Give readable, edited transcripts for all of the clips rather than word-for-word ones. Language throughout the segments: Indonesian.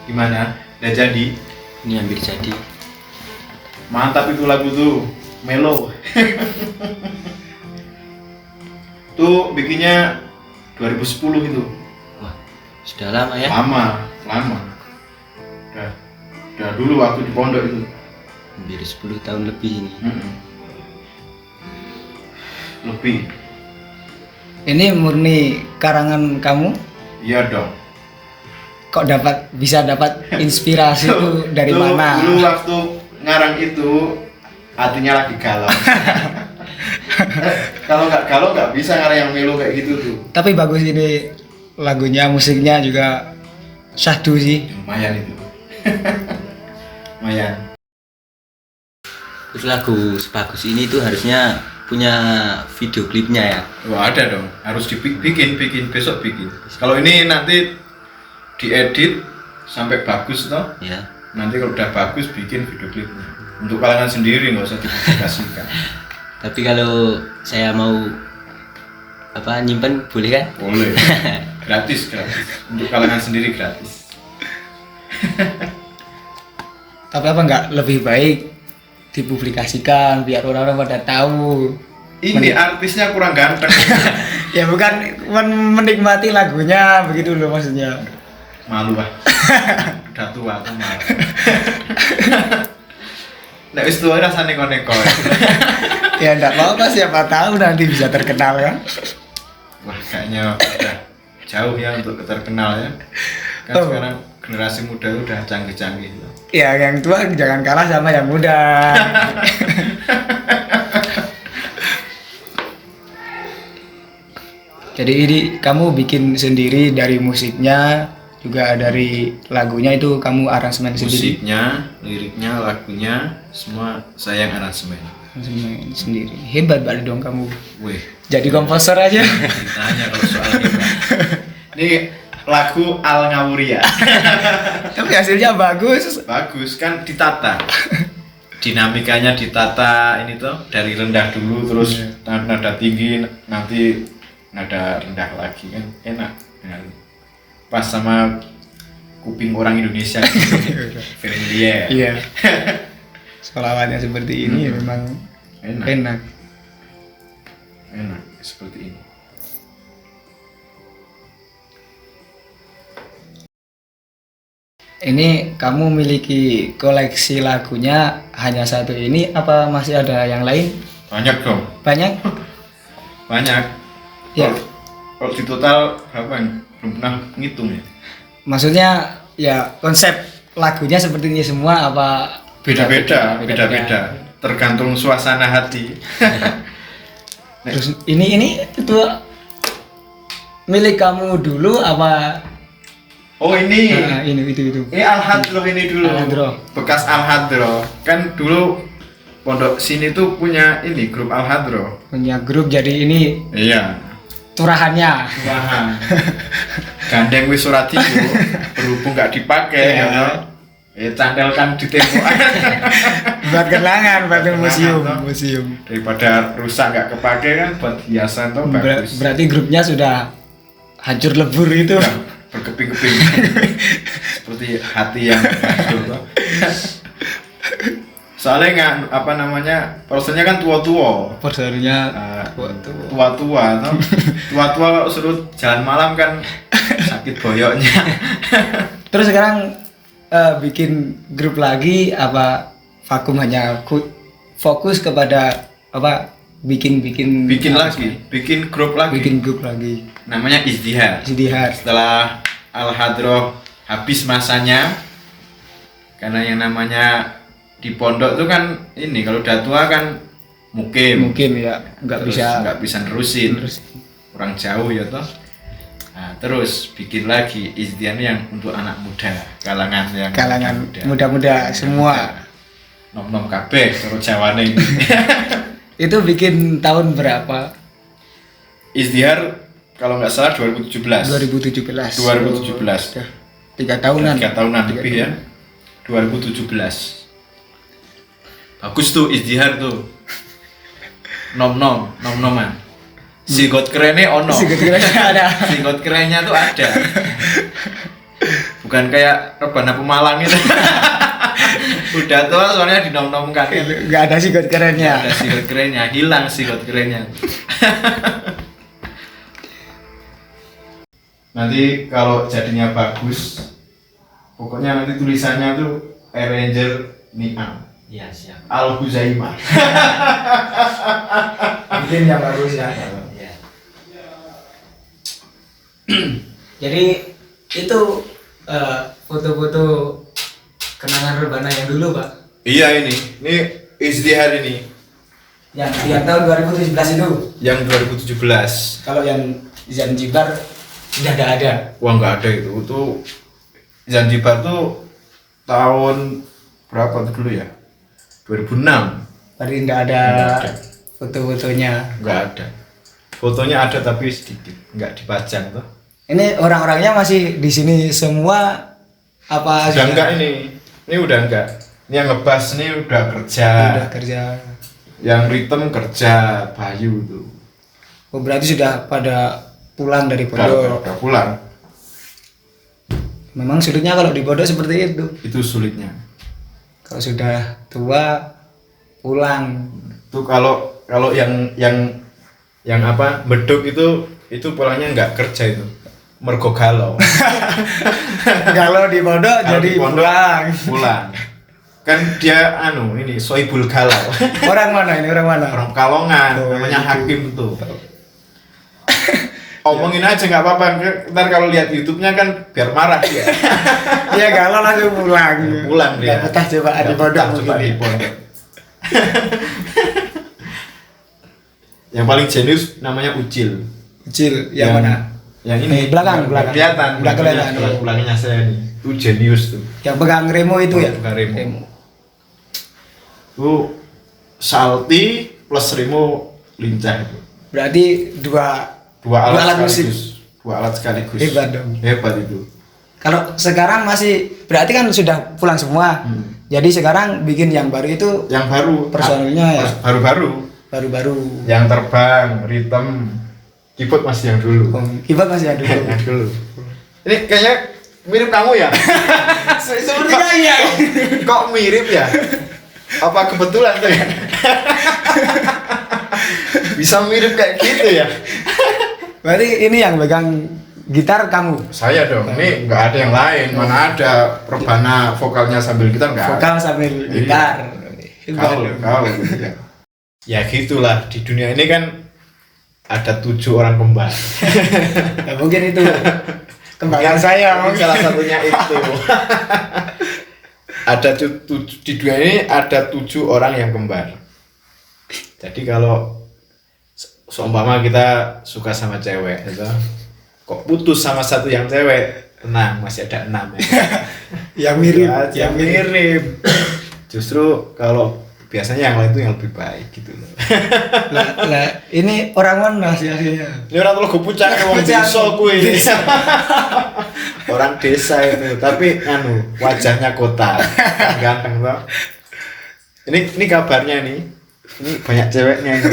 Gimana? Udah jadi? Ini hampir jadi. Mantap itu lagu tuh, Melo. Tuh bikinnya 2010 itu. Wah, sudah lama ya? Lama. Udah dulu waktu di pondok itu. Hampir 10 tahun lebih ini. Lebih. Ini murni karangan kamu? Iya dong. Kok bisa dapat inspirasi itu dari mana? Dulu waktu ngarang itu hatinya lagi galau. Kalau nggak galau nggak bisa ngarang yang melo kayak gitu tuh. Tapi bagus ini lagunya, musiknya juga syahdu sih. Lumayan itu. Lumayan. Terus lagu sebagus ini tuh harusnya punya video klipnya ya? Wah ada dong, harus bikin besok bikin. Kalau ini nanti diedit sampai bagus toh. Ya. Nanti kalau udah bagus bikin video klipnya. Untuk kalangan sendiri nggak usah dipublikasikan. Tapi kalau saya mau nyimpen boleh kan? Boleh. Gratis. Untuk kalangan sendiri gratis. Tapi apa nggak lebih baik dipublikasikan biar orang-orang pada tahu? Ini artisnya kurang ganteng. Ya bukan menikmati lagunya begitu loh maksudnya. Malu ah. Udah tua aku malu. Nek wis tua rasane neko-neko. Ya enggak apa-apa, siapa tahu nanti bisa terkenal kan. Wah, kayaknya udah jauh ya untuk terkenal ya. Kan sekarang generasi muda itu udah canggih-canggih. Ya yang tua jangan kalah sama yang muda. Jadi ini kamu bikin sendiri dari musiknya, juga dari lagunya itu kamu aransemen sendiri. Musiknya, liriknya, lagunya, semua saya yang aransemen. Aransemen sendiri. Hebat banget dong kamu. Wih, Jadi komposer aja. ditanya kalau soal hebat. Ini lagu Al Ngawuria. Tapi hasilnya bagus. Bagus kan ditata. Dinamikanya ditata ini tuh dari rendah dulu terus nada tinggi nanti nada rendah lagi kan enak. Pas sama kuping orang Indonesia familiar. Iya. Sholawatnya seperti ini ya memang enak. Enak seperti ini. Ini kamu memiliki koleksi lagunya hanya satu ini apa masih ada yang lain? Banyak dong. Banyak? Banyak. Ya. Kalau di total berapa? Belum pernah ngitung ya. Maksudnya ya konsep lagunya seperti ini semua apa Beda-beda. Tergantung suasana hati. Terus ini itu milik kamu dulu apa? Oh ini. Nah, ini itu. Ini Al-Hadroh ini dulu. Al-Hadroh. Bekas Al-Hadroh. Kan dulu pondok sini tuh punya ini grup Al-Hadroh. Punya grup jadi ini Iya. turahannya. Wah. Gandeng wis ora tiku, berhubung gak dipakai Iya. ya. Cantelkan di tembok. Buat kenangan, buat museum. Daripada rusak gak kepake kan buat hiasan tuh bagus. Berarti grupnya sudah hancur lebur itu. Berkeping-keping. Seperti hati yang hancur tuh. Soalnya nggak posternya kan tua-tua. Posternya tua-tua kalau suruh jalan malam kan sakit boyoknya. Terus sekarang bikin grup lagi apa vakum hanya fokus kepada apa bikin grup lagi namanya Izdihar. Setelah Al-Hadroh habis masanya, karena yang namanya di pondok tuh kan ini kalau udah tua kan mungkin ya nggak bisa nerusin kurang jauh ya toh. Nah, terus bikin lagi Izdihar yang untuk anak muda, kalangan muda semua. Nom-nom kabeh terus Jawane ini. Itu bikin tahun berapa? Izdihar kalau nggak salah 2017. 2017. 3 tahunan. 3 tahunan lebih ya. 2017. Bagus tuh Izdihar tuh. Nom-noman. Sigot kerennya ono. Sigot kerennya ada. Sigot kerennya tuh ada. Bukan kayak rebana Pemalang itu. Udah tua soalnya dinom-nomkan. Nggak ada sigot kerennya. Ada sigot kerennya, hilang sigot kerennya. Nanti kalau jadinya bagus, pokoknya nanti tulisannya tuh Arranger Niam Iya, siap. Al Huzaimah. Mungkin yang bagus ya. Iya. Jadi itu foto-foto kenangan rebana yang dulu, Pak. Iya ini Izdihar ini Yang tahun 2017 itu. yang 2017. Kalau yang Zanzibar sudah tidak ada. Wah nggak ada itu. Tuh Zanzibar tuh tahun berapa tuh dulu ya? 2006. Berarti tidak ada Nggak ada. foto-fotonya. Nggak ada. Fotonya ada tapi sedikit, nggak dipajang tuh. Ini orang-orangnya masih di sini semua apa? Udah enggak ini udah enggak. Ini yang ngebas ini udah kerja. Udah kerja. Yang ritme kerja Bayu tuh. Oh, berarti sudah pada pulang dari Udah pondok. pulang. Memang sulitnya kalau di pondok seperti itu. Itu sulitnya. Kalau sudah tua pulang. Tuh kalau yang apa beduk itu pulangnya nggak kerja itu. Mergo galau. Kalau di pondok Kalau jadi di pondok, pulang. Pulang. Kan dia ini soibul galau. Orang mana ini? Orang mana? Orang Kalongan, Oh, namanya itu. Hakim tuh. Omongin aja nggak apa-apa. Ntar kalau lihat YouTube-nya kan biar marah dia. Iya, kalau langsung pulang. Pulang dia. Nggak betah coba di Nggak pondok betah coba mungkin. di pondok. Yang paling jenius namanya Ucil. Kecil, yang mana? Yang ini Belakang. kelihatan. Belakang. Belakangnya saya nih. Itu jenius tuh. Yang pegang remo itu ya? Pegang remo. Itu salti plus remo lincah itu. Berarti dua alat musik. Dua alat sekaligus. Hebat dong. Hebat itu. Kalau sekarang masih berarti kan sudah pulang semua. Jadi sekarang bikin yang baru itu Yang baru personilnya ya? baru-baru. baru-baru. Yang terbang, ritme, keyboard masih yang dulu. Keyboard masih ada dulu. Yang dulu. Ini kayaknya mirip kamu ya? Sepertinya iya. Kok mirip ya? Apa kebetulan tuh ya? Bisa mirip kayak gitu ya? Berarti ini yang pegang gitar kamu. Saya dong, ini nggak ada yang lain. Mana ada rebana vokalnya sambil gitar nggak ada. Vokal sambil gitar. Kau, ya. Ya gitulah, di dunia ini kan ada 7 orang kembar. Ya, mungkin itu kembangan saya. Mungkin salah satunya itu. Di dunia ini ada 7 orang yang kembar. Jadi kalau seumpama kita suka sama cewek gitu, kok putus sama satu yang cewek, tenang, masih ada 6 ya. Yang mirip, Yang mirip. Justru kalau biasanya yang lain itu yang lebih baik gitu loh. Lah, ini orang mana sih aslinya? Ini orang Telugu Pucang, orang Pucang. desa kuwi. Orang desa itu, tapi wajahnya kota. Ganteng toh. Ini kabarnya nih. Ini banyak ceweknya ini.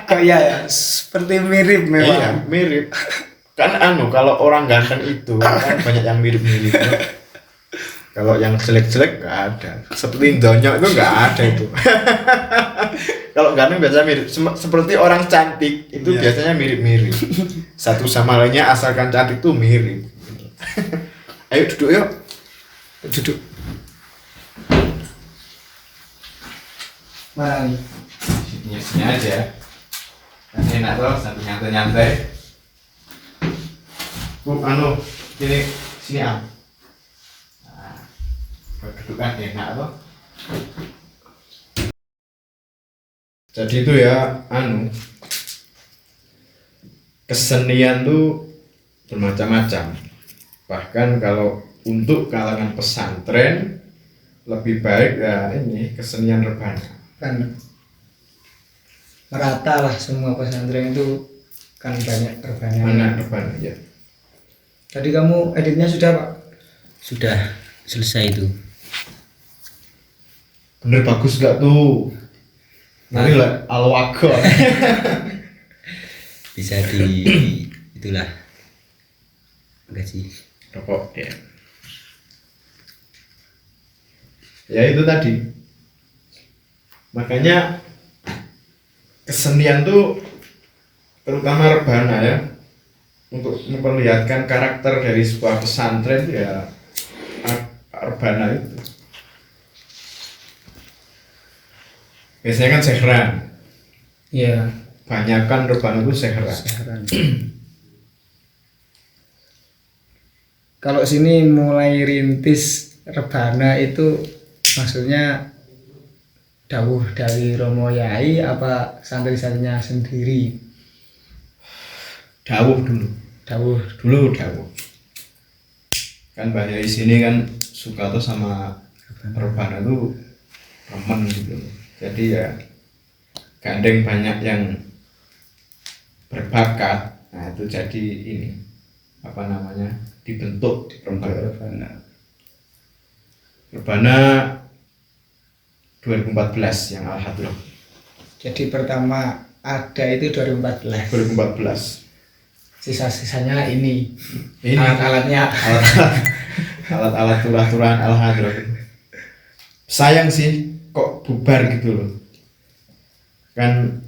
Kok iya ya, seperti mirip memang. Iya, mirip. Kan kalau orang ganteng itu kan banyak yang mirip-mirip. Kalau yang jelek-jelek nggak ada. Seperti Donyok itu nggak ada itu. Kalau ganteng biasanya mirip. Seperti orang cantik itu Iya. biasanya mirip-mirip. Satu sama lainnya asalkan cantik tuh mirip. Ayo duduk yuk. Duduk. Mana nih? Sini aja. Kan enak tuh sambil nyantai-nyantai. Ini sini am. Duduk kan enak tuh. Jadi itu ya kesenian tuh bermacam-macam. Bahkan kalau untuk kalangan pesantren lebih baik ya ini kesenian rebana. Kan merata lah semua pesantren itu kan banyak rebana. Mana rebana ya. Tadi kamu editnya sudah, Pak? Sudah selesai itu. Bener bagus gak tuh? Nanti lah alwago. Bisa di itulah. Enggak sih. rokok ya. Ya itu tadi. Makanya kesenian tuh terutama rebana ya, untuk memperlihatkan karakter dari sebuah pesantren ya rebana itu. Biasanya kan sehran. Iya. Banyak kan rebana itu sehran. Kalau sini mulai rintis rebana itu maksudnya dawuh dari Romo Yai apa santri-santrinya sendiri? Dawuh dulu. Dawuh. Kan Mbak Yai sini kan suka tuh sama rebana tuh remen gitu. Jadi ya gandeng banyak yang berbakat. Nah itu jadi ini apa namanya dibentuk rebana. Rebana 2014 yang Al-Hadroh. Jadi pertama ada itu 2014. Sisa-sisanya ini alat-alatnya. Alat-alat turah-turahan Al-Hadroh. Sayang sih kok bubar gitu loh. Kan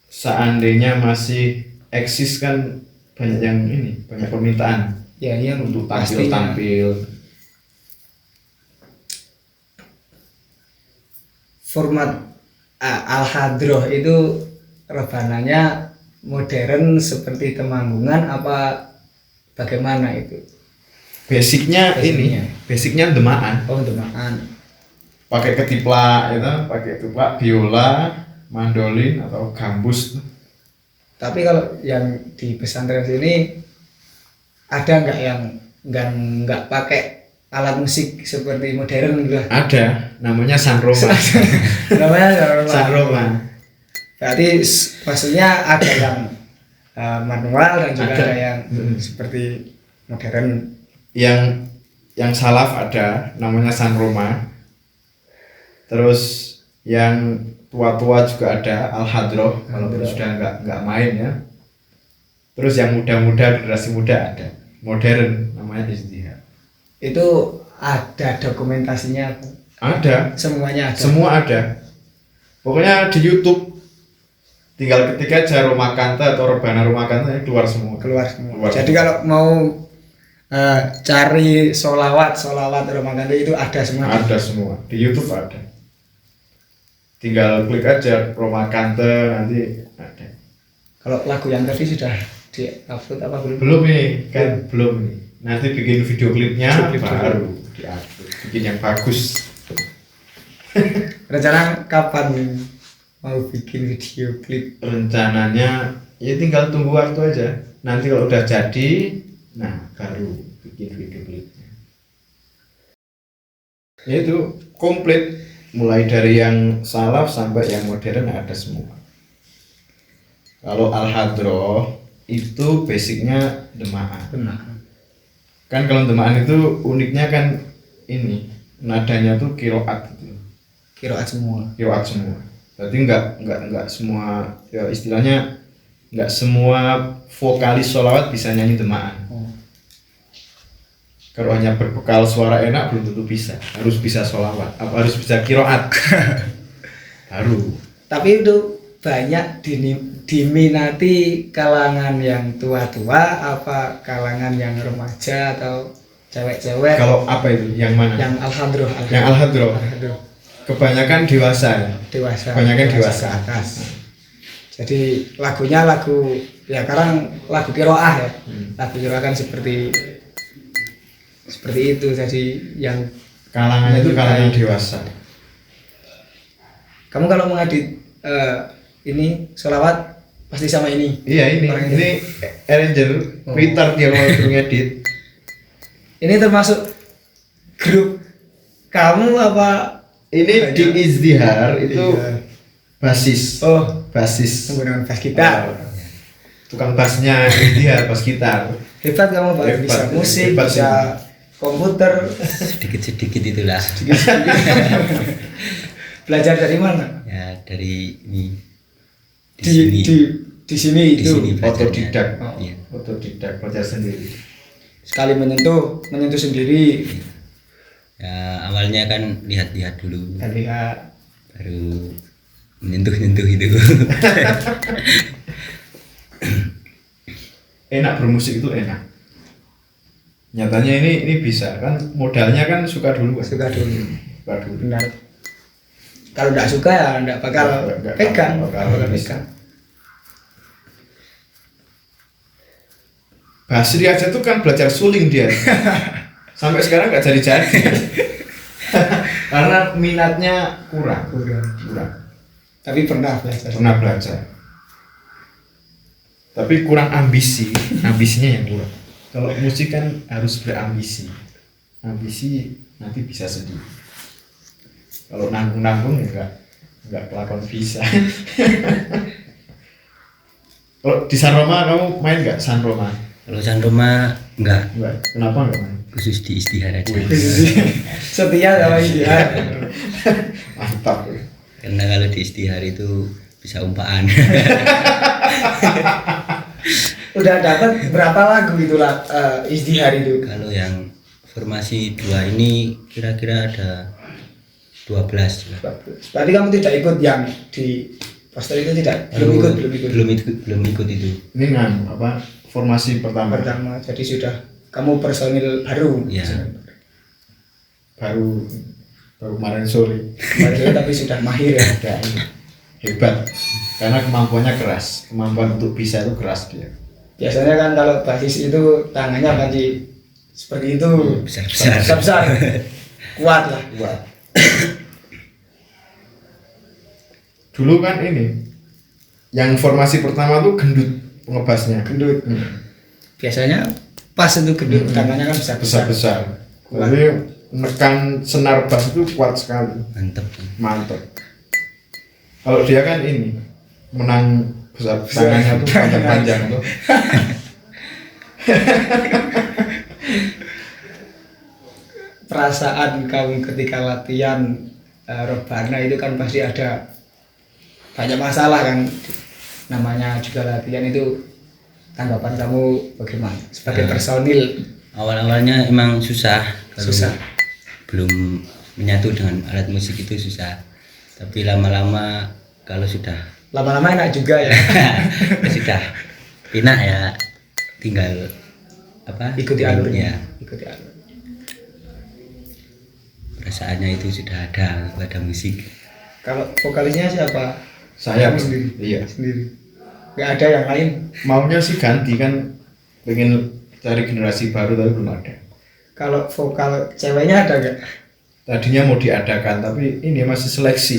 seandainya masih eksis kan banyak yang ini, banyak permintaan. Ya, iya untuk pastinya. tampil. Format Al-Hadroh itu rebananya modern seperti Temanggungan apa bagaimana itu? Basicnya demaan. Oh, demaan. Pakai ketiplak itu, pakai ketiplak biola, mandolin atau gambus. Tapi kalau yang di pesantren sini ada nggak yang nggak pakai alat musik seperti modern gitu? Ada, namanya Sanroma. Namanya Sanroma. Berarti maksudnya ada yang manual dan juga ada yang seperti modern. Yang salaf ada, namanya Sanroma. Terus yang tua-tua juga ada Al-Hadroh, walaupun sudah nggak main ya. Terus yang muda-muda, generasi muda ada, modern namanya Izdihar. Itu ada dokumentasinya? Ada. Semuanya ada? Semua ada. Pokoknya di YouTube tinggal ketik aja Roma Kanta atau Rebana Roma Kanta keluar semua. Jadi kalau mau cari solawat Roma Kanta itu ada semua? Ada semua, di YouTube ada. Tinggal klik aja Roma Kanta nanti ada. Kalau lagu yang tadi sudah di-upload apa belum? Belum nih, kan belum nih. Nanti bikin video klipnya baru di-upload. Bikin yang bagus. Rencana kapan mau bikin video klip? Rencananya ya tinggal tunggu waktu aja. Nanti kalau udah jadi, nah baru bikin video klipnya. Ya itu komplit, mulai dari yang salaf sampai yang modern ada semua. Kalau Al-Hadroh itu basicnya demaan. Kan kalau demaan itu uniknya kan ini nadanya tuh kiroat gitu. Kiroat semua. Jadi nggak semua ya istilahnya nggak semua vokalis sholawat bisa nyanyi demaan. Kalau hanya berbekal suara enak belum tentu bisa. Harus bisa sholawat, harus bisa kiroat. Baru. Tapi itu banyak diminati kalangan yang tua-tua apa kalangan yang remaja atau cewek-cewek? Kalau apa itu? Yang mana? Yang Al-Hadroh. Yang Al-Hadroh. Kebanyakan dewasa ya. Kebanyakan dewasa. Atas. Jadi lagunya lagu ya sekarang lagu kiroah ya. Lagu kiroah kan seperti itu. Jadi yang kalangan itu kalangan dewasa. Kamu kalau mengadit ini sholawat pasti sama ini. Iya ini arranger, Twitter dia mau ngedit. Ini termasuk grup kamu apa? Ini di Izdihar itu basis. Oh, basis. Menggunakan bass gitar. Tukang bassnya Izdihar, bass gitar. Hebat kamu Pak, bisa musik, bisa komputer. Sedikit-sedikit itulah. Belajar dari mana? Ya dari ini. Di sini itu belajarnya. otodidak. Iya. Otodidak belajar sendiri. sekali menyentuh sendiri. Ya awalnya kan lihat-lihat dulu, Dan lihat baru menyentuh itu. Enak bermusik itu enak. Nyatanya ini bisa kan, modalnya kan suka dulu kan. suka dulu. Suka dulu. Benar. Kalau nggak suka ya nggak bakal Nggak pegang, bakal bisa. pegang. Basri aja tuh kan belajar suling dia. Sampai sekarang nggak jadi-jadi. Karena minatnya kurang. Tapi pernah belajar. Pernah belajar. Tapi kurang ambisi, ambisinya yang kurang. Kalau musik kan harus berambisi. Ambisi nanti bisa sendiri. Kalau nanggung-nanggung ya nggak kelakon bisa. Kalau di San Roma kamu main nggak San Roma? Kalau San Roma enggak, Kenapa nggak main? khusus di istihara aja. Setia sama dia. Mantap. Karena kalau di istihara itu bisa umpaan. Udah dapat berapa lagu itulah Izdihar itu? Kalau yang formasi 2 ini kira-kira ada 12 juga. Berarti kamu tidak ikut yang di poster itu tidak? Belum ikut itu. Ini apa formasi pertama? Pertama, jadi sudah kamu personil baru. Ya. Baru kemarin sore. Baru tapi sudah mahir ya. Udah ini hebat karena kemampuannya keras, kemampuan untuk bisa itu keras dia. Biasanya kan kalau basis itu tangannya panci seperti itu, besar, kuat lah. Wah. Dulu kan ini yang formasi pertama tuh gendut pengebasnya. Gendut. Biasanya pas itu gendut, tangannya kan Besar. Tapi menekan senar bass itu kuat sekali. Mantep. Kalau dia kan ini menang besar tangannya tuh panjang-panjang tuh. Perasaan kamu ketika latihan rebana itu kan pasti ada banyak masalah kan, namanya juga latihan itu. Tanggapan kamu bagaimana sebagai personil? Awal-awalnya emang susah kalau Susah. belum menyatu dengan alat musik itu susah, tapi lama-lama kalau sudah Lama-lama enak juga ya. sudah enak ya, tinggal Ikuti alurnya. ya, Ikuti alur. perasaannya itu sudah ada pada musik. Kalau vokalisnya siapa? Saya Kamu sendiri. Iya. Sendiri. Nggak ada yang lain. Maunya sih ganti kan, pengen cari generasi baru tapi belum ada. Kalau vokal ceweknya ada nggak? Tadinya mau diadakan tapi ini masih seleksi.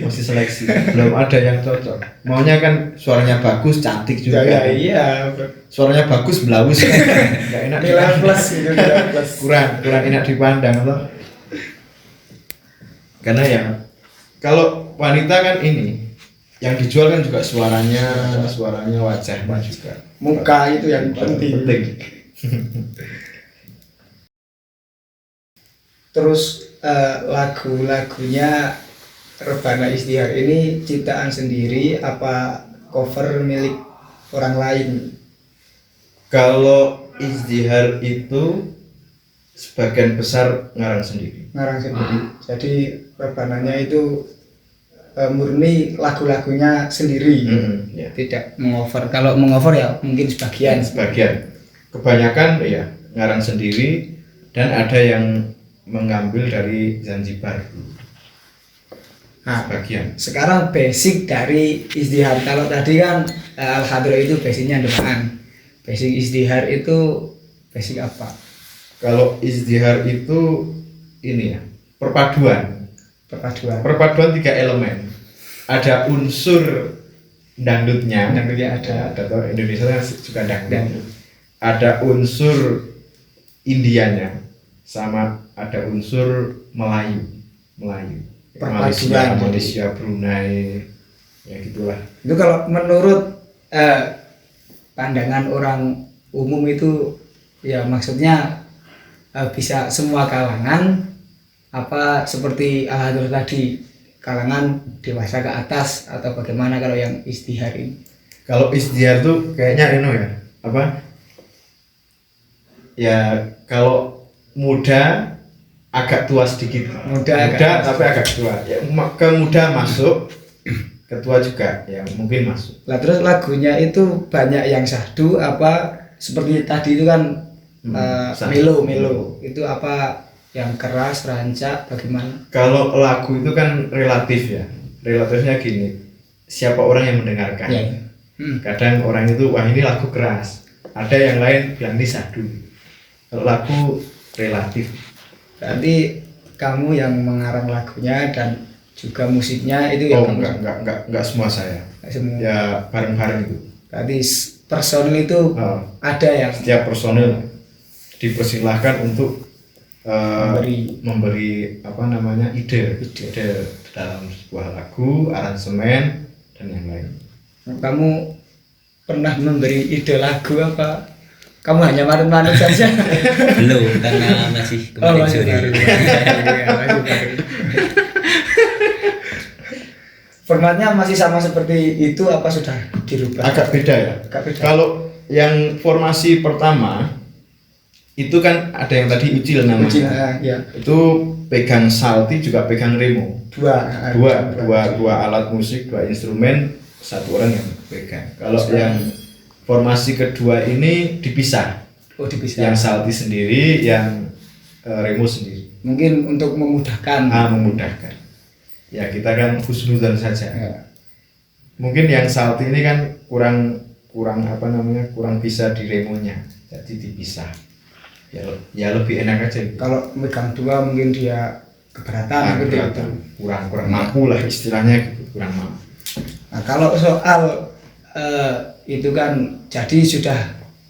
Masih seleksi. Belum ada yang cocok. Maunya kan suaranya bagus, cantik juga. Ya, iya. Suaranya bagus, belawus. Enggak enak. Nilai plus gitu, nilai plus. kurang enak dipandang loh. Karena ya kalau wanita kan ini yang dijual kan juga suaranya wajahnya juga. Muka itu yang penting. Terus lagu-lagunya Rebana Izdihar ini ciptaan sendiri apa cover milik orang lain? Kalau Izdihar itu sebagian besar ngarang sendiri. Ngarang sendiri. Jadi Rebananya itu murni lagu-lagunya sendiri. Ya. Tidak mengover. Kalau mengover ya mungkin sebagian. Kebanyakan ya ngarang sendiri dan ada yang mengambil dari Zanzibar. Nah, Sebagian. sekarang basic dari Izdihar. Kalau tadi kan Al-Hadro itu basicnya depan. Basic Izdihar itu basic apa? Kalau Izdihar itu ini ya, perpaduan 3 elemen. Ada unsur dangdutnya ada atau Indonesia kan juga dangdut. Ada unsur Indianya sama ada unsur Melayu Malaysia, Brunei, ya gitulah. Itu kalau menurut pandangan orang umum itu ya maksudnya bisa semua kalangan, apa seperti Al-Hadro tadi, kalangan dewasa ke atas atau bagaimana kalau yang Izdihar ini? Kalau Izdihar tuh kayaknya ya apa ya kalau muda agak tua sedikit. Muda tapi agak tua. Ya ke muda masuk, ke tua juga ya mungkin masuk. Lah terus lagunya itu banyak yang syahdu apa seperti tadi itu kan melo itu apa yang keras, rancak, bagaimana? Kalau lagu itu kan relatif ya. Relatifnya gini, siapa orang yang mendengarkan. Ya. Kadang orang itu wah ini lagu keras. Ada yang lain bilang ini syahdu. Kalau lagu relatif. Berarti kamu yang mengarang lagunya dan juga musiknya itu yang kamu enggak semua saya. semua. Ya bareng-bareng itu. Berarti personil itu ada yang Setiap personil dipersilahkan untuk memberi apa namanya ide dalam sebuah lagu, aransemen dan yang lain. Kamu pernah memberi ide lagu apa? Kamu hanya manut-manut saja? Belum, karena masih kemarin sore. Formatnya masih sama seperti itu apa sudah dirubah? Agak beda ya. Kalau yang formasi pertama itu kan ada yang tadi Ucil namanya. Ya. Itu pegang salti juga pegang remo. Dua alat musik, dua instrumen, satu orang yang pegang. Kalau yang formasi kedua ini dipisah. Oh, dipisah. Yang salti sendiri, yang remo sendiri. Mungkin untuk memudahkan. Memudahkan. Ya kita kan husnudzon saja. Ya. Mungkin yang salti ini kan kurang apa namanya, kurang bisa di remonya, jadi dipisah. Ya lebih enak aja. Kalau megang dua mungkin dia keberatan gitu. Kurang mampu lah istilahnya gitu, kurang mampu. Nah, kalau soal itu kan jadi sudah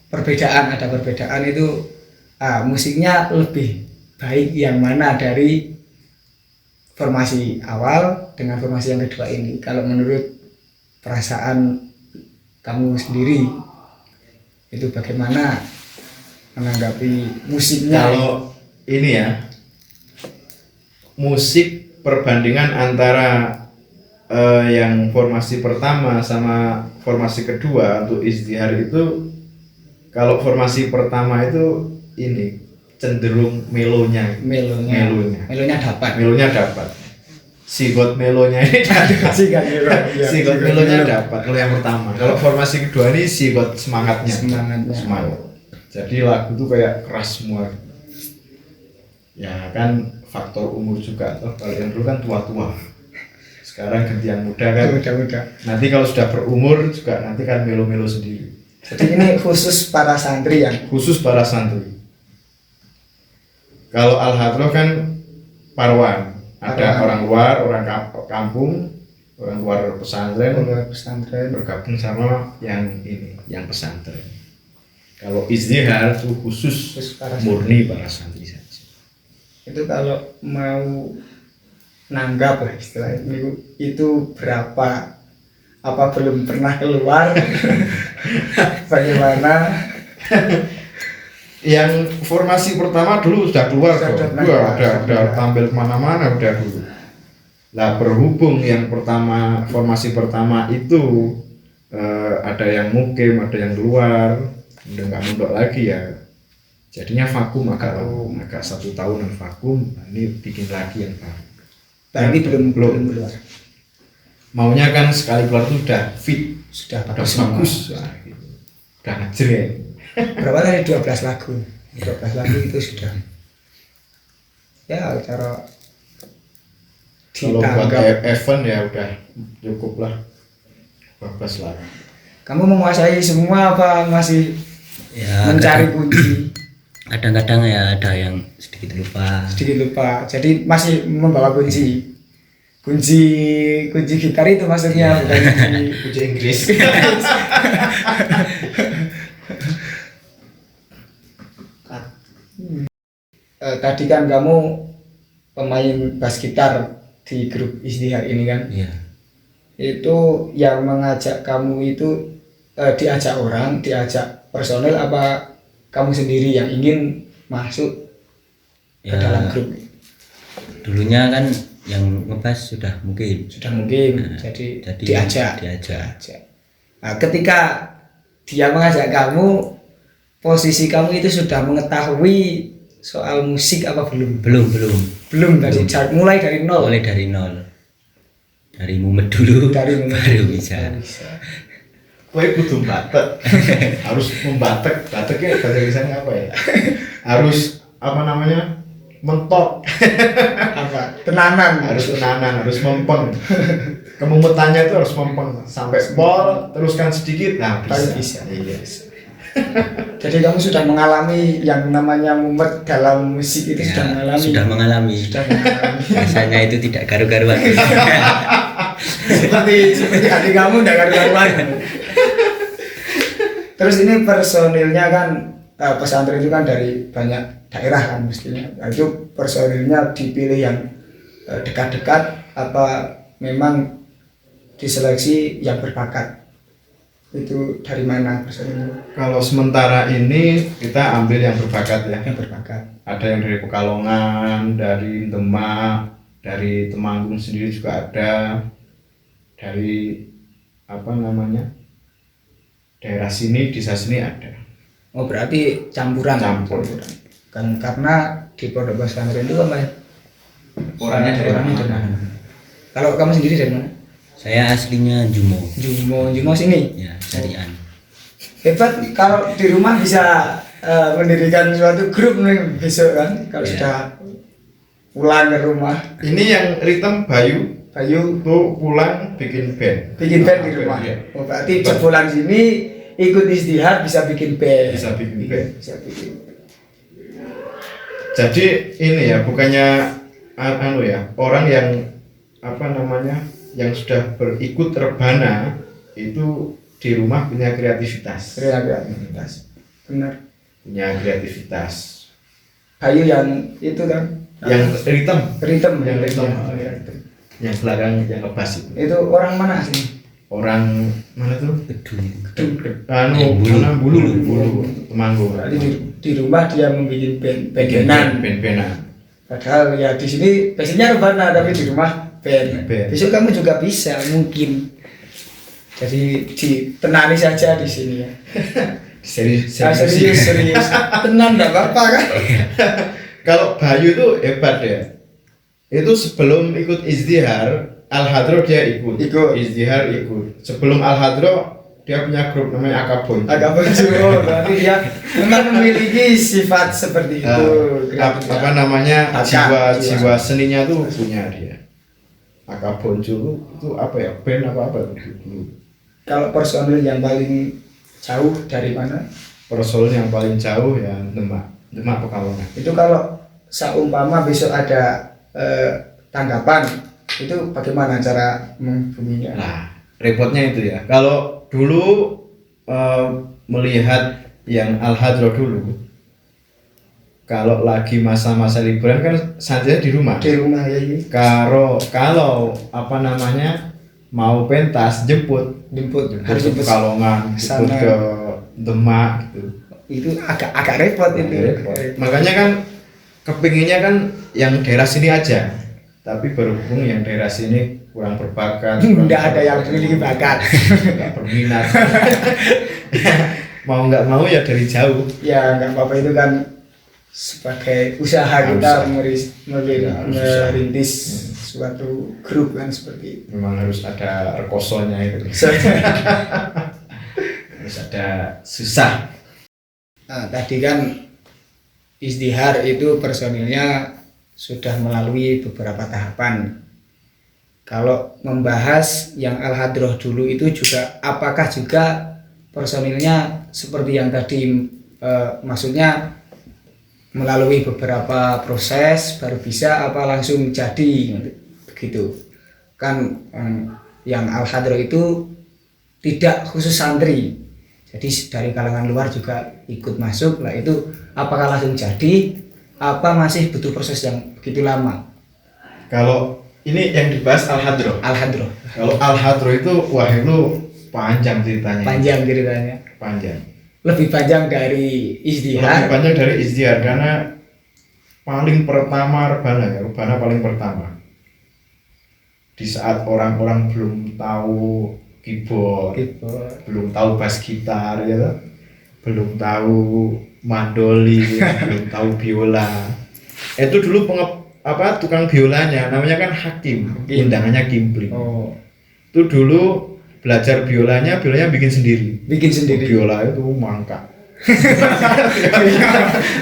ada perbedaan itu musiknya lebih baik yang mana dari formasi awal dengan formasi yang kedua ini. Kalau menurut perasaan kamu sendiri itu bagaimana menanggapi musiknya? Kalau ini ya, musik perbandingan antara yang formasi pertama sama formasi kedua untuk Izdihar itu, kalau formasi pertama itu ini cenderung melonya dapat. Sigot melonya ini dapat. Sigot melonya dapat kalau yang pertama. Kalau formasi kedua ini sigot semangat. Jadi lagu itu kayak keras semua. Ya kan faktor umur juga toh. Kalau yang dulu kan tua-tua. Sekarang gantian muda kan. Muda. Nanti kalau sudah berumur juga nanti kan melo-melo sendiri. Jadi ini khusus para santri ya. Khusus para santri. Kalau Al-Hadroh kan parwan. Ada orang luar, orang kampung, orang luar pesantren bergabung sama yang ini, yang pesantren. Kalau Izdihar itu khusus murni para santri saja. Itu kalau mau nanggap lah istilahnya itu berapa? Apa belum pernah keluar? Bagaimana? Yang formasi pertama dulu sudah keluar udah tampil kemana-mana udah dulu. Lah berhubung yang pertama formasi pertama itu ada yang mukim, ada yang keluar, udah nggak mondok lagi ya, jadinya vakum agak 1 tahunan vakum. Ini bikin lagi yang baru. Berarti belum keluar. Maunya kan sekali keluar itu udah fit, sudah bagus, nah, gitu. Udah ngejreng. Berapa tadi 12 lagu? 12 lagu itu sudah. Ya cara kalau buat event ya udah cukup lah 12 lagu. Kamu menguasai semua apa masih mencari kunci? Kadang-kadang ya ada yang sedikit lupa. Jadi masih membawa kunci gitar itu maksudnya, bukan kunci Inggris. Tadi kan kamu pemain bass gitar di grup Izdihar ini kan? Iya. Itu yang mengajak kamu itu diajak personel apa kamu sendiri yang ingin masuk ke dalam grup? Dulunya kan yang ngebass sudah mungkin. Jadi diajak. Nah, ketika dia mengajak kamu posisi kamu itu sudah mengetahui soal musik apa belum? Belum Dari mulai dari nol. mulai dari nol, dari mumet dulu Dari mumet baru dulu. bisa. Kowe kudu batek. Harus membatek. Bateknya bahasa Inggrisnya apa ya? Harus apa namanya? Mentok. Apa? Tenanan. Harus tenanan, harus mempeng. Kemumetannya itu harus mempeng sampai pol, teruskan sedikit. Nah, Baru bisa. bisa. Iya. Jadi kamu sudah mengalami yang namanya mumet dalam musik itu sudah mengalami. Ya, sudah mengalami. Sudah mengalami. Rasanya itu tidak karu-karuan. seperti hati kamu tidak karuan. Terus ini personilnya kan pesantren itu kan dari banyak daerah kan mestinya. Nah, itu personilnya dipilih yang dekat-dekat apa memang diseleksi yang berbakat? Itu dari mana personilnya? Kalau sementara ini kita ambil yang berbakat ya. Yang berbakat. Ada yang dari Pekalongan, dari Demak, dari Temanggung sendiri juga ada, dari apa namanya daerah sini, desa sini ada. Oh berarti campuran. Campur. Kan karena di Pondok Pesantren itu kan banyak Orangnya dari orangnya mana? dari mana? Kalau kamu sendiri dari mana? Saya aslinya Jumo. Jumo sini. Ya, Syarian. Hebat kalau di rumah bisa mendirikan suatu grup nih besok kan kalau Ya. sudah pulang ke rumah. Ini yang ritme Bayu Bayu tuh pulang bikin band. bikin band di rumah. Iya. Oh, berarti jebolan sini ikut istihad bisa bikin band. Bisa bikin band. Bisa bikin. Jadi ini ya bukannya anu ya orang yang apa namanya yang sudah berikut rebana itu di rumah punya kreativitas. Kreativitas. Benar. Punya kreativitas. Bayu yang itu kan Yang ritme. ritme Yang ritme. Oh, ya, ritme. Yang belakang yang ngebas itu. Itu orang mana sih? Orang mana tuh? Kedul. Anu mana bulu Temanggung. Berarti di rumah dia membuat band-bandan. Band-bandan. Padahal ya di sini basicnya rebana tapi di rumah band. Band. Besok kamu juga bisa mungkin. Jadi ditenani saja di sini ya. Serius. Serius. Tenang enggak apa-apa kan? Kalau Bayu tuh hebat ya. Itu sebelum ikut Izdihar, Al-Hadro dia ikut. Izdihar ikut. Sebelum Al-Hadro dia punya grup namanya Akabon. Agak berjuang berarti dia memang memiliki sifat seperti itu. Apa namanya Bakat, jiwa seninya tuh punya dia. Akabon itu apa ya? Band apa dulu. Kalau personil yang paling jauh dari mana? Personil yang paling jauh ya Demak Pekalongan. Itu kalau seumpama besok ada tanggapan itu bagaimana cara menghubunginya? Nah, repotnya itu ya. Kalau dulu melihat yang Al-Hadro dulu, kalau lagi masa-masa liburan kan saja di rumah. Di rumah ya ini. Kalau apa namanya mau pentas jemput Harus ke Pekalongan, jemput sana. ke Demak gitu. Itu agak repot itu. Repot. Makanya kan kepinginnya kan yang daerah sini aja. Tapi berhubung yang daerah sini kurang berbakat, Tidak ada yang memiliki bakat. nggak berminat. Mau nggak mau ya dari jauh. Ya nggak apa-apa itu kan sebagai usaha kita merintis suatu grup kan seperti itu. Memang harus ada rekosonya itu. Harus ada susah. Nah, tadi kan Izdihar itu personilnya sudah melalui beberapa tahapan. Kalau membahas yang Al-Hadroh dulu itu juga apakah juga personilnya seperti yang tadi maksudnya melalui beberapa proses baru bisa apa langsung jadi begitu kan. Yang Al-Hadroh itu tidak khusus santri, jadi dari kalangan luar juga ikut masuk lah. Itu apakah langsung jadi apa masih butuh proses yang begitu lama? Kalau ini yang dibahas Al-Hadroh. Al-Hadroh Kalau Al-Hadroh itu wah itu panjang ceritanya. panjang ceritanya, Panjang. lebih panjang dari Lebih Izdihar. panjang dari Izdihar karena paling pertama Rebana paling pertama. Di saat orang-orang belum tahu keyboard, Gitu. belum tahu bass gitar ya. belum tahu mandolin, belum tahu biola. Itu dulu tukang biolanya namanya kan Hakim, undangannya Kimpling. Oh, Itu dulu belajar biolanya bikin sendiri. bikin sendiri. Biola itu mangkak.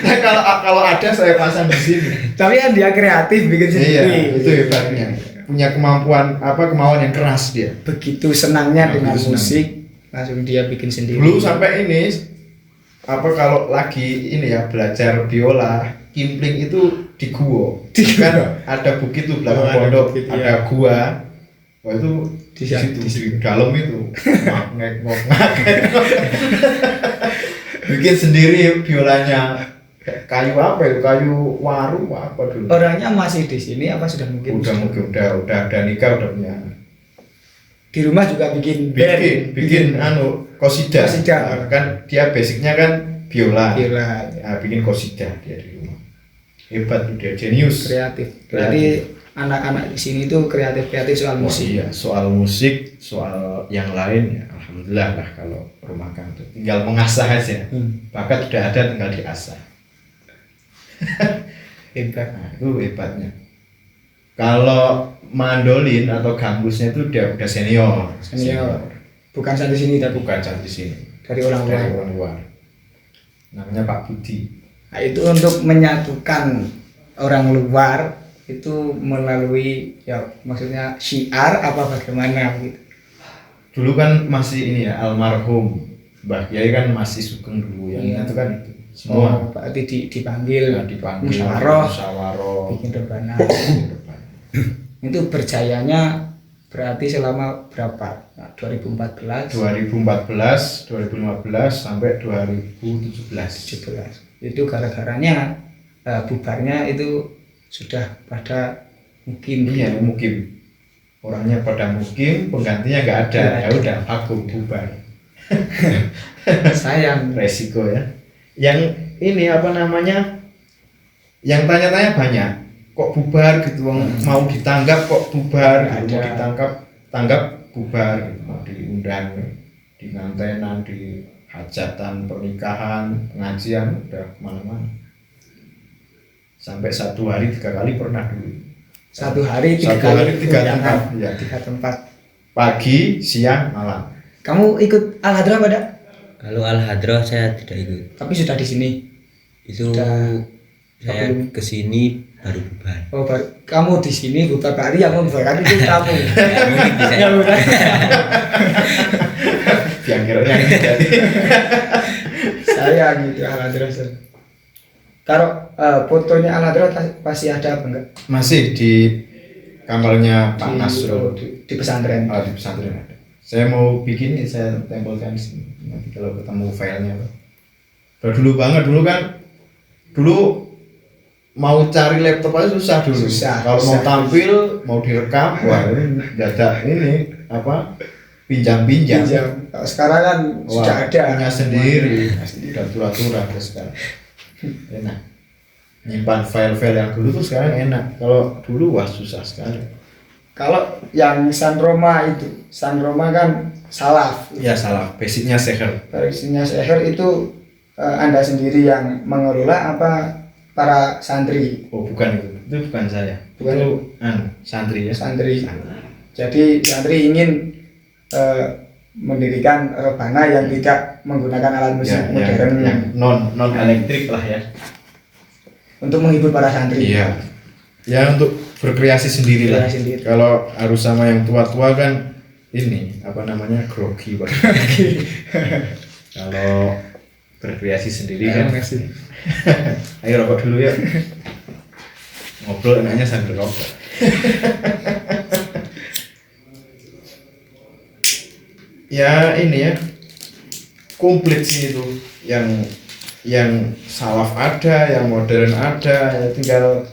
Nah, kalau ada saya pasang di sini. Tapi kan dia kreatif bikin sendiri. Iya, itu hebatnya. Punya kemauan yang keras dia. Begitu senangnya dengan Begitu senang. musik, langsung dia bikin sendiri. Dulu sampai ini kalau lagi ini ya belajar biola, Kimpling itu di gua. Kan ada bukit tuh belakang Oh, ada pondok, bukit, ada iya. gua. Wah itu Di di dalam itu ngek bikin sendiri biolanya. Kayu apa itu? Kayu waru apa dulu? Orangnya masih di sini apa sudah mungkin? Udah ada nikah, udah punya. Di rumah juga bikin band. Bikin qasidah. Qasidah. Nah, kan dia basicnya kan biola. Biola. Nah, bikin qasidah dia di rumah. Hebat tuh dia, jenius. Kreatif. Berarti anak-anak di sini tuh kreatif soal musik. Iya, soal musik, soal yang lain ya alhamdulillah lah kalau rumah kan tuh tinggal mengasah aja. Bakat sudah ada, tinggal diasah. Hebat. Nah, itu hebatnya. Kalau mandolin atau gambusnya itu udah senior. Bukan satu sini tapi Bukan di sini. dari orang luar. Dari orang luar. Namanya Pak Budi. Nah, itu untuk menyatukan orang luar itu melalui ya maksudnya syiar apa bagaimana gitu. Dulu kan masih ini ya almarhum Mbah Kiai kan masih sugeng dulu yang Iya. itu kan itu semua Berarti dipanggil dipanggil musyawarah bikin rebana. Itu berjayanya berarti selama berapa? Nah, 2014 2014, 2015 sampai 2017. 17. Itu gara-garanya bubarnya itu sudah pada mukim. Iya, mukim. Orangnya pada mukim, penggantinya nggak ada. Nggak Ya ada. udah vakum bubar. Sayang. Resiko ya. Yang ini apa namanya? Yang tanya-tanya banyak. Kok bubar gitu? Mau ditangkap kok bubar? Nggak Gitu. Mau ada. ditangkap bubar. Gitu. Mau diundang di ngantenan, di hajatan, pernikahan, pengajian, udah kemana-mana. Sampai 1 hari 3 kali pernah dulu. 1 hari 3 1 kali hari 3 undangan. tempat. Ya. 3 tempat. Pagi, siang, malam. Kamu ikut Al-Hadra pada? Kalau Al-Hadroh saya tidak ikut. Tapi sudah di sini. Itu Sudah. saya kesini baru bubar. Oh, kamu di sini bukan berarti yang membubarkan itu kamu. Ya, mungkin bisa. Ya, bukan. Yang kira-kira jadi. Saya gitu Al-Hadra. Kalau fotonya Al-Hadra pasti ada apa enggak? Masih di kamarnya Pak Nasrul. Di pesantren. Di pesantren ada. Saya mau bikin ini, saya tempelkan di sini. Nanti kalau ketemu filenya. Udah dulu banget, dulu mau cari laptop aja susah dulu. Kalau mau tampil, mau direkam, wah ini dadak ini apa? Pinjam-pinjam. Kalau sekarang kan sudah ada. Punya sendiri. Sudah turah-turah terus sekarang. Enak. Nyimpan file-file yang dulu tuh sekarang enak. Kalau dulu wah susah sekali. Kalau yang San Roma kan salaf. Ya salah, basicnya seher. Versinya seher itu Anda sendiri yang mengelola apa para santri? Oh bukan itu bukan saya. Bukan. Itu santri ya. Santri. Jadi santri ingin mendirikan rebana yang tidak menggunakan alat musik Ya, modern yang non elektrik lah ya. untuk menghibur para santri. Iya. Ya untuk berkreasi sendiri lah. Berkreasi sendiri. Kalau harus sama yang tua-tua kan ini apa namanya grogi Pak. Kalau berkreasi sendiri kan. Makasih. Ayo rokok dulu ya. Ngobrol enaknya sambil rokok. Ya ini ya komplit sih itu yang salaf ada, yang modern ada, ya tinggal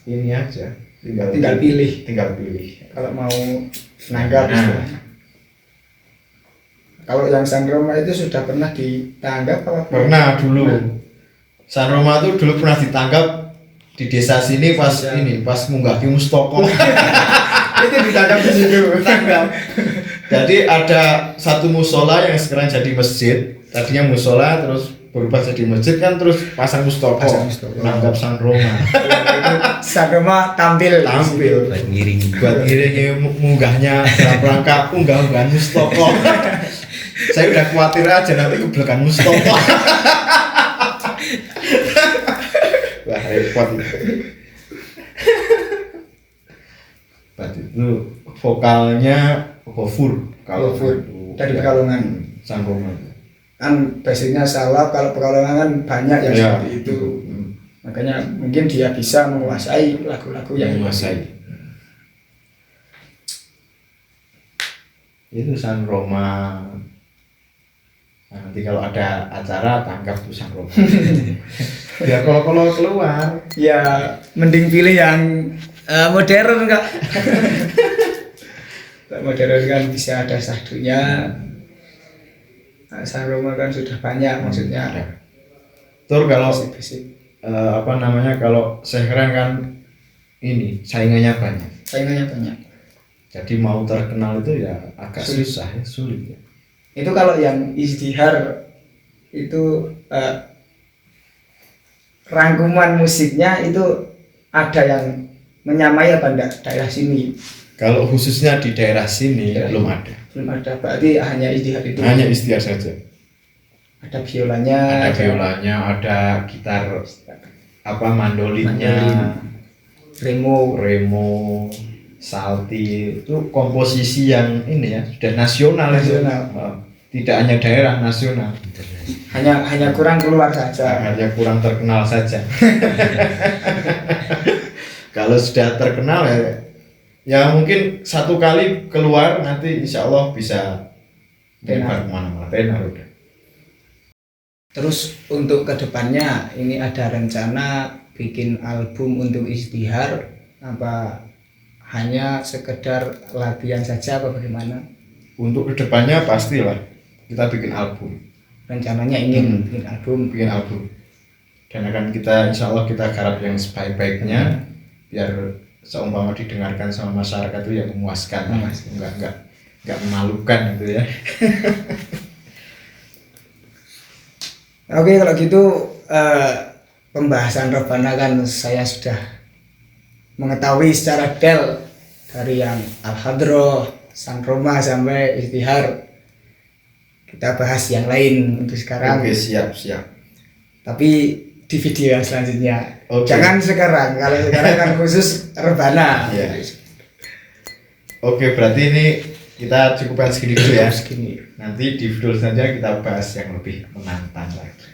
ini aja, Tinggal pilih. tinggal pilih. Kalau mau nanggap istilahnya. Kalau yang San Roma itu sudah pernah ditangkap apa? Pernah dulu. San Roma tuh dulu pernah ditangkap di desa sini pas Ya. ini pas munggah di Mustoko. Itu ditangkap di situ. Tangkap. Jadi ada satu musola yang sekarang jadi masjid. Tadinya musola terus berubah jadi masjid kan, terus pasang mustopo. Nanggap San Roma. San Roma tampil. buat ngiring. Buat ngiringi munggahnya dalam rangka unggah-unggahan mustopo. Saya udah khawatir aja nanti kebelekan mustopo. Wah repot. Berarti itu vokalnya Gofur. Gofur, dari Pekalongan. San Roma. Kan basicnya salah, kalau Pekalongan kan banyak yang Ya, seperti itu. Makanya mungkin dia bisa menguasai lagu-lagu yang menguasai. Itu San Roma. Nah, nanti kalau ada acara tangkap tuh San Roma. Biar kalau keluar. Ya mending pilih yang modern Kak. Modern kan bisa ada sahdunya. Nah, San Roma kan sudah banyak maksudnya. Tur kalau Basic-basic. apa namanya, kalau Sehran kan ini saingannya banyak. Saingannya banyak. Jadi mau terkenal itu ya agak Sulit. susah ya, sulit ya. Itu kalau yang izdihar itu rangkuman musiknya itu ada yang menyamai apa enggak daerah sini? Kalau khususnya di daerah sini Ya. belum ada. Belum ada, berarti hanya izdihar itu. Hanya istiar saja. Ada biolanya, Ada violanya, ada gitar apa mandolinnya, remo. remo, salti, itu komposisi yang ini ya sudah nasional. Nasional. Tidak hanya daerah, nasional. hanya kurang keluar saja. Hanya kurang terkenal saja. Kalau sudah terkenal ya mungkin satu kali keluar nanti insya Allah bisa menyebar kemana-mana, tenar udah. Terus untuk kedepannya ini ada rencana bikin album untuk izdihar apa hanya sekedar latihan saja apa bagaimana? Untuk kedepannya pastilah kita bikin album, Rencananya ingin bikin album. bikin album. Dan akan kita insya Allah kita garap yang sebaik-baiknya biar seumpama didengarkan sama masyarakat itu yang memuaskan, nggak memalukan gitu ya. Oke, kalau gitu pembahasan Rebana kan saya sudah mengetahui secara detail dari yang Al-Hadroh, San Roma sampai Izdihar. Kita bahas yang lain untuk sekarang. Oke, siap. Tapi di video yang selanjutnya. Oke. Jangan sekarang. Kalau sekarang kan khusus Rebana. Iya. Oke, berarti ini kita cukupkan segini dulu ya. Segini. Nanti di video selanjutnya kita bahas yang lebih menantang lagi.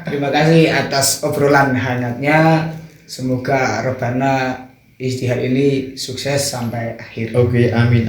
Terima kasih atas obrolan hangatnya. Semoga Rebana Izdihar ini sukses sampai akhir. Oke, amin.